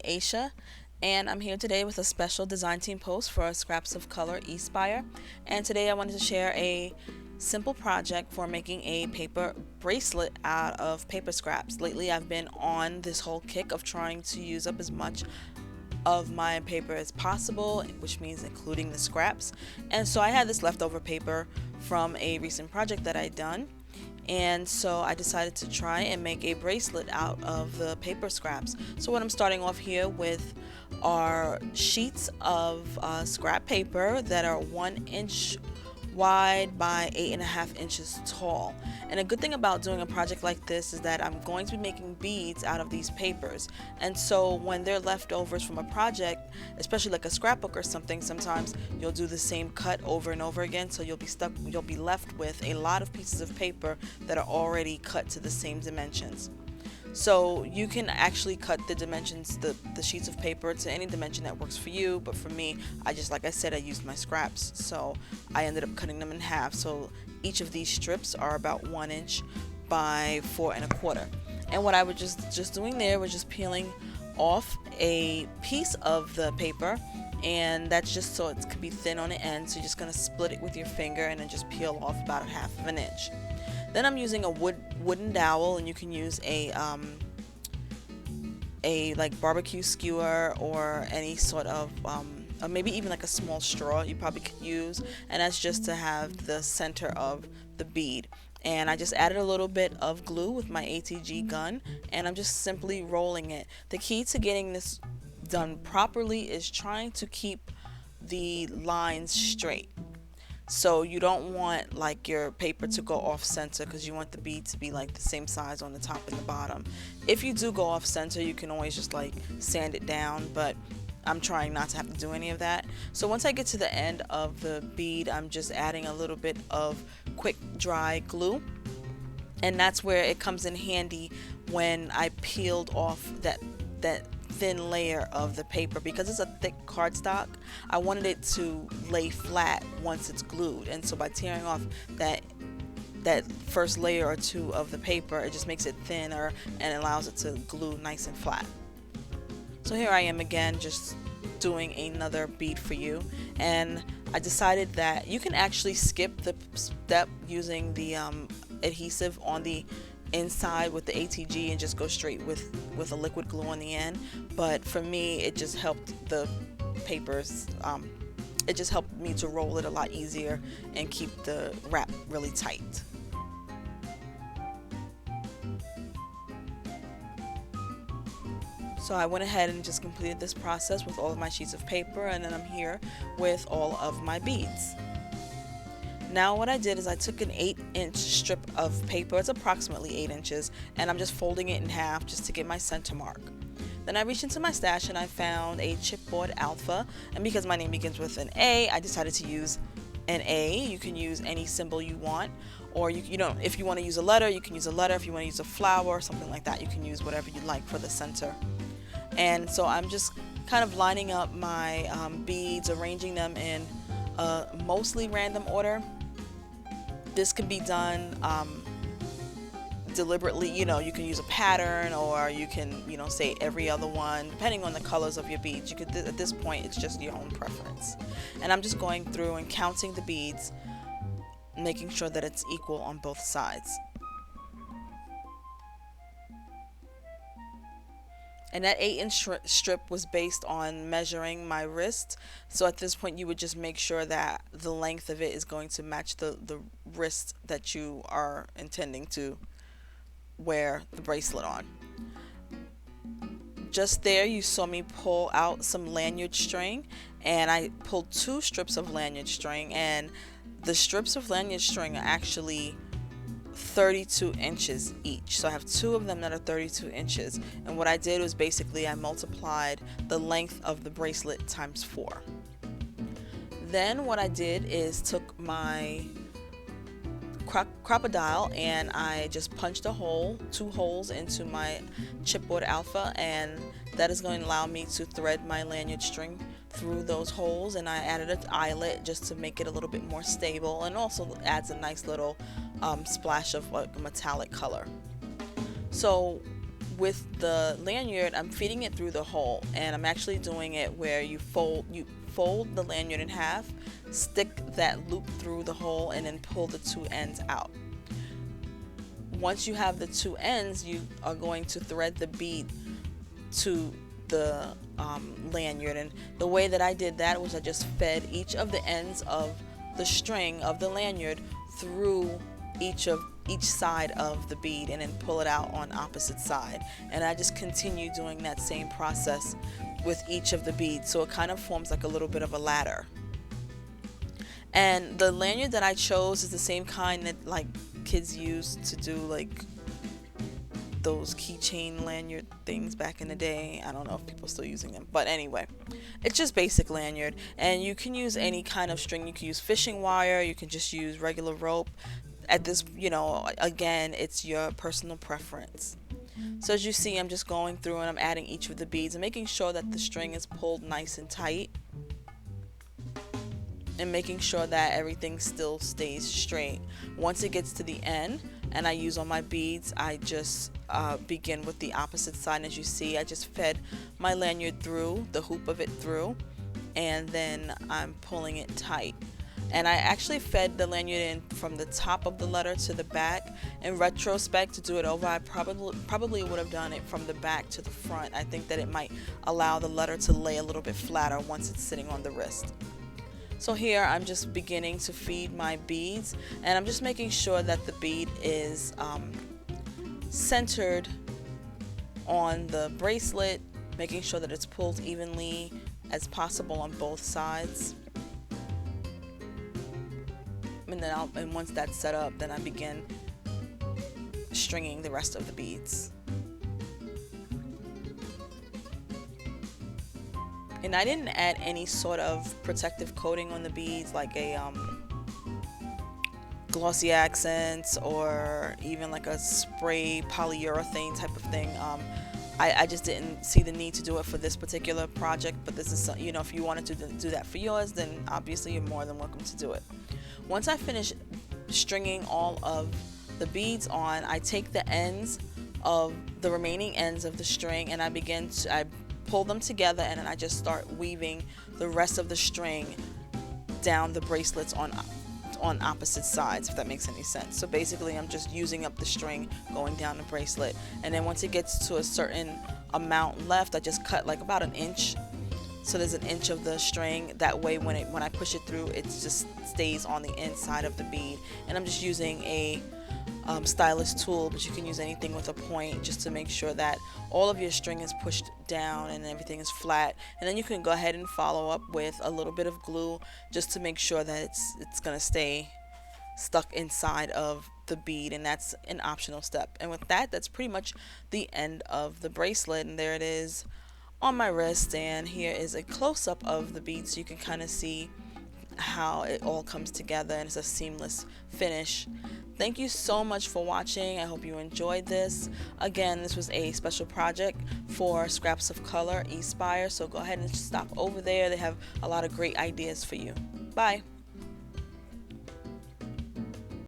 Aysha, and I'm here today with a special design team post for Scraps of Color eSpire. And today I wanted to share a simple project for making a paper bracelet out of paper scraps. Lately I've been on this whole kick of trying to use up as much of my paper as possible, which means including the scraps. And so I had this leftover paper from a recent project that I'd done, and so I decided to try and make a bracelet out of the paper scraps. So what I'm starting off here with are sheets of scrap paper that are 1 inch wide by 8.5 inches tall. And a good thing about doing a project like this is that I'm going to be making beads out of these papers. And so when they're leftovers from a project, especially like a scrapbook or something, sometimes you'll do the same cut over and over again, so you'll be left with a lot of pieces of paper that are already cut to the same dimensions. So you can actually cut the dimensions, the sheets of paper, to any dimension that works for you, but for me, like I said, I used my scraps, so I ended up cutting them in half. So each of these strips are about 1 inch by 4 1/4. And what I was just doing there was just peeling off a piece of the paper, and that's just so it could be thin on the end. So you're just going to split it with your finger and then just peel off about 1/2 inch. Then I'm using a wooden dowel, and you can use a like barbecue skewer or any sort of or maybe even like a small straw you probably could use, and that's just to have the center of the bead. And I just added a little bit of glue with my ATG gun, and I'm just simply rolling it. The key to getting this done properly is trying to keep the lines straight. So you don't want like your paper to go off center, because you want the bead to be like the same size on the top and the bottom. If you do go off center, you can always just like sand it down, but I'm trying not to have to do any of that. So once I get to the end of the bead, I'm just adding a little bit of quick dry glue, and that's where it comes in handy when I peeled off that thin layer of the paper. Because it's a thick cardstock, I wanted it to lay flat once it's glued, and so by tearing off that first layer or two of the paper, it just makes it thinner and allows it to glue nice and flat. So here I am again, just doing another bead for you, and I decided that you can actually skip the step using the adhesive on the inside with the ATG and just go straight with a liquid glue on the end. But for me, it just helped the papers, it just helped me to roll it a lot easier and keep the wrap really tight. So I went ahead and just completed this process with all of my sheets of paper, and then I'm here with all of my beads. Now what I did is I took an 8-inch strip of paper, it's approximately 8 inches, and I'm just folding it in half just to get my center mark. Then I reached into my stash and I found a Chipboard Alpha, and because my name begins with an A, I decided to use an A. You can use any symbol you want, or if you want to use a letter, you can use a letter. If you want to use a flower or something like that, you can use whatever you like for the center. And so I'm just kind of lining up my beads, arranging them in a mostly random order. This can be done deliberately. You can use a pattern, or you can say every other one, depending on the colors of your beads. You could, at this point, it's just your own preference. And I'm just going through and counting the beads, making sure that it's equal on both sides. And that 8-inch strip was based on measuring my wrist. So at this point, you would just make sure that the length of it is going to match the wrist that you are intending to wear the bracelet on. Just there, you saw me pull out some lanyard string, and I pulled 2 strips of lanyard string, and the strips of lanyard string are actually 32 inches each. So I have 2 of them that are 32 inches, and what I did was basically I multiplied the length of the bracelet times 4. Then what I did is took my crocodile and I just punched 2 holes into my Chipboard Alpha, and that is going to allow me to thread my lanyard string through those holes. And I added an eyelet just to make it a little bit more stable, and also adds a nice little splash of like a metallic color. So with the lanyard, I'm feeding it through the hole, and I'm actually doing it where you fold the lanyard in half, stick that loop through the hole, and then pull the two ends out. Once you have the two ends, you are going to thread the bead to the lanyard, and the way that I did that was I just fed each of the ends of the string of the lanyard through each side of the bead and then pull it out on opposite side, and I just continue doing that same process with each of the beads, so it kind of forms like a little bit of a ladder. And the lanyard that I chose is the same kind that like kids used to do like those keychain lanyard things back in the day. I don't know if people are still using them, but anyway, it's just basic lanyard, and you can use any kind of string. You can use fishing wire, you can just use regular rope. At this, again, it's your personal preference. So as you see, I'm just going through and I'm adding each of the beads and making sure that the string is pulled nice and tight, and making sure that everything still stays straight. Once it gets to the end and I use all my beads, I just begin with the opposite side. As you see, I just fed my lanyard through, the hoop of it through, and then I'm pulling it tight. And I actually fed the lanyard in from the top of the letter to the back. In retrospect, to do it over, I probably would have done it from the back to the front. I think that it might allow the letter to lay a little bit flatter once it's sitting on the wrist. So here I'm just beginning to feed my beads, and I'm just making sure that the bead is centered on the bracelet, making sure that it's pulled evenly as possible on both sides. And once that's set up, then I begin stringing the rest of the beads. And I didn't add any sort of protective coating on the beads, like a glossy accents or even like a spray polyurethane type of thing. I just didn't see the need to do it for this particular project, but this is, if you wanted to do that for yours, then obviously you're more than welcome to do it. Once I finish stringing all of the beads on, I take the ends of the remaining ends of the string and I pull them together, and then I just start weaving the rest of the string down the bracelets on opposite sides, if that makes any sense. So basically I'm just using up the string going down the bracelet, and then once it gets to a certain amount left, I just cut like about an inch. So there's an inch of the string, that way when I push it through, it just stays on the inside of the bead. And I'm just using a stylus tool, but you can use anything with a point, just to make sure that all of your string is pushed down and everything is flat. And then you can go ahead and follow up with a little bit of glue, just to make sure that it's gonna stay stuck inside of the bead, and that's an optional step. And with that, that's pretty much the end of the bracelet, and there it is on my wrist. And here is a close-up of the bead, so you can kind of see how it all comes together, and it's a seamless finish. Thank you so much for watching. I hope you enjoyed this. Again, this was a special project for Scraps of Color eSpire, so go ahead and stop over there. They have a lot of great ideas for you. Bye.